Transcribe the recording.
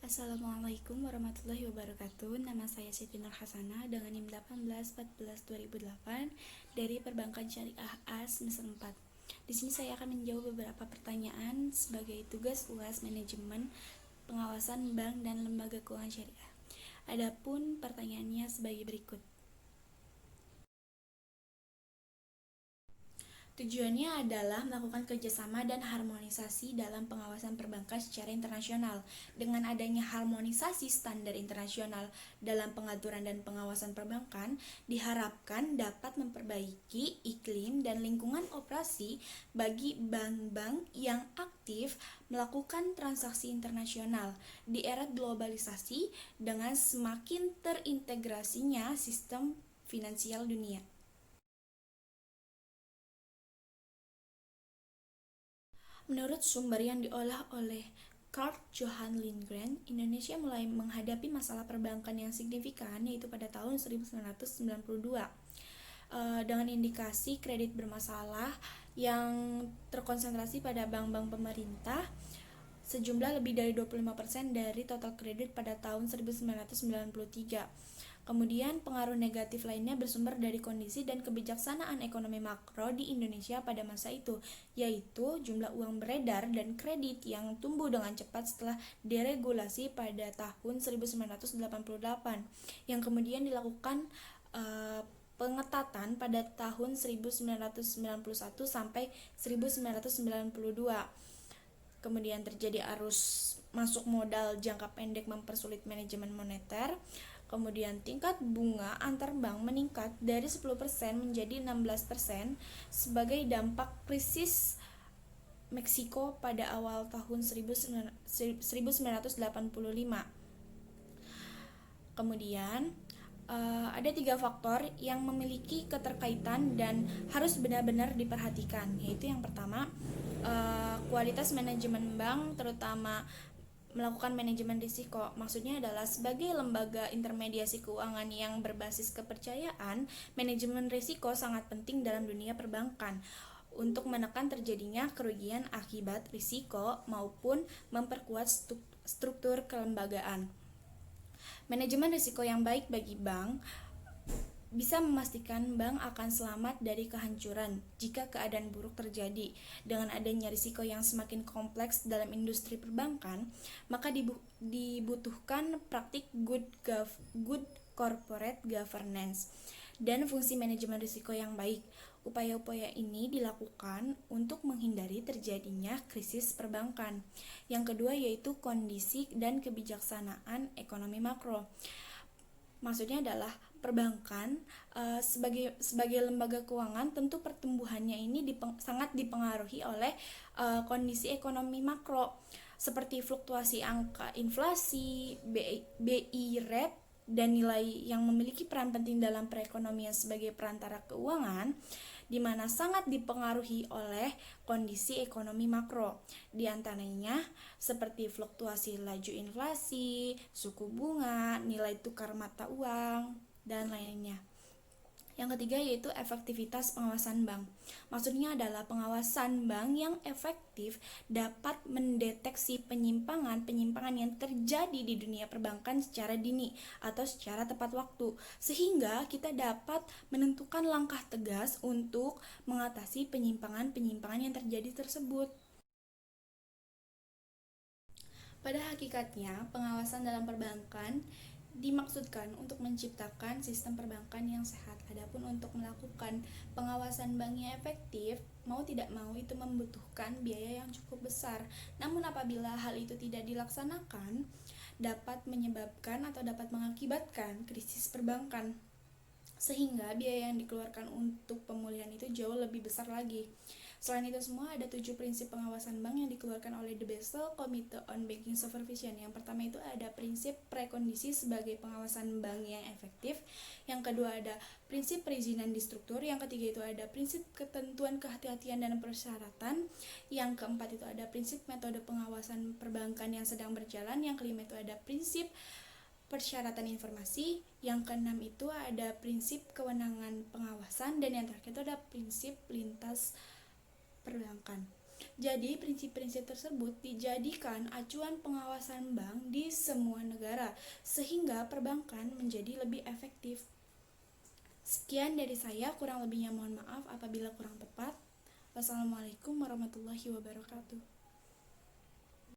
Assalamualaikum warahmatullahi wabarakatuh. Nama saya Siti Nur Hasanah dengan NIM 1814-2008 dari Perbankan Syariah A semester 4. Di sini saya akan menjawab beberapa pertanyaan sebagai tugas UAS Manajemen Pengawasan Bank dan Lembaga Keuangan Syariah. Adapun pertanyaannya sebagai berikut. Tujuannya adalah melakukan kerjasama dan harmonisasi dalam pengawasan perbankan secara internasional. Dengan adanya harmonisasi standar internasional dalam pengaturan dan pengawasan perbankan, diharapkan dapat memperbaiki iklim dan lingkungan operasi bagi bank-bank yang aktif melakukan transaksi internasional di era globalisasi dengan semakin terintegrasinya sistem finansial dunia. Menurut sumber yang diolah oleh Carl Johan Lindgren, Indonesia mulai menghadapi masalah perbankan yang signifikan yaitu pada tahun 1992 dengan indikasi kredit bermasalah yang terkonsentrasi pada bank-bank pemerintah sejumlah lebih dari 25% dari total kredit pada tahun 1993. Kemudian pengaruh negatif lainnya bersumber dari kondisi dan kebijaksanaan ekonomi makro di Indonesia pada masa itu, yaitu jumlah uang beredar dan kredit yang tumbuh dengan cepat setelah deregulasi pada tahun 1988, yang kemudian dilakukan pengetatan pada tahun 1991 sampai 1992. Kemudian terjadi arus masuk modal jangka pendek mempersulit manajemen moneter. Kemudian tingkat bunga antar bank meningkat dari 10% menjadi 16% sebagai dampak krisis Meksiko pada awal tahun 1985. Kemudian ada 3 faktor yang memiliki keterkaitan dan harus benar-benar diperhatikan, yaitu yang pertama, kualitas manajemen bank, terutama melakukan manajemen risiko. Maksudnya adalah sebagai lembaga intermediasi keuangan yang berbasis kepercayaan, manajemen risiko sangat penting dalam dunia perbankan untuk menekan terjadinya kerugian akibat risiko maupun memperkuat struktur kelembagaan. Manajemen risiko yang baik bagi bank bisa memastikan bank akan selamat dari kehancuran jika keadaan buruk terjadi. Dengan adanya risiko yang semakin kompleks dalam industri perbankan, maka dibutuhkan praktik good corporate governance dan fungsi manajemen risiko yang baik. Upaya-upaya ini dilakukan untuk menghindari terjadinya krisis perbankan. Yang kedua yaitu kondisi dan kebijaksanaan ekonomi makro. Maksudnya adalah perbankan sebagai lembaga keuangan tentu pertumbuhannya ini sangat dipengaruhi oleh kondisi ekonomi makro seperti fluktuasi angka inflasi, BI rate, dan nilai yang memiliki peran penting dalam perekonomian sebagai perantara keuangan, di mana sangat dipengaruhi oleh kondisi ekonomi makro. Di antaranya seperti fluktuasi laju inflasi, suku bunga, nilai tukar mata uang, dan lainnya. Yang ketiga yaitu efektivitas pengawasan bank. Maksudnya adalah pengawasan bank yang efektif dapat mendeteksi penyimpangan yang terjadi di dunia perbankan secara dini atau secara tepat waktu, sehingga kita dapat menentukan langkah tegas untuk mengatasi penyimpangan yang terjadi tersebut. Pada hakikatnya, pengawasan dalam perbankan dimaksudkan untuk menciptakan sistem perbankan yang sehat. Adapun untuk melakukan pengawasan bank yang efektif, mau tidak mau itu membutuhkan biaya yang cukup besar. Namun apabila hal itu tidak dilaksanakan, dapat menyebabkan atau dapat mengakibatkan krisis perbankan, sehingga biaya yang dikeluarkan untuk pemulihan itu jauh lebih besar lagi. Selain itu semua, ada 7 prinsip pengawasan bank yang dikeluarkan oleh The Basel Committee on Banking Supervision. Yang pertama itu ada prinsip prekondisi sebagai pengawasan bank yang efektif. Yang kedua ada prinsip perizinan di struktur. Yang ketiga itu ada prinsip ketentuan kehati-hatian dan persyaratan. Yang keempat itu ada prinsip metode pengawasan perbankan yang sedang berjalan. Yang kelima itu ada prinsip persyaratan informasi. Yang keenam itu ada prinsip kewenangan pengawasan, dan yang terakhir itu ada prinsip lintas perbankan. Jadi, prinsip-prinsip tersebut dijadikan acuan pengawasan bank di semua negara, sehingga perbankan menjadi lebih efektif. Sekian dari saya, kurang lebihnya mohon maaf apabila kurang tepat. Wassalamualaikum warahmatullahi wabarakatuh.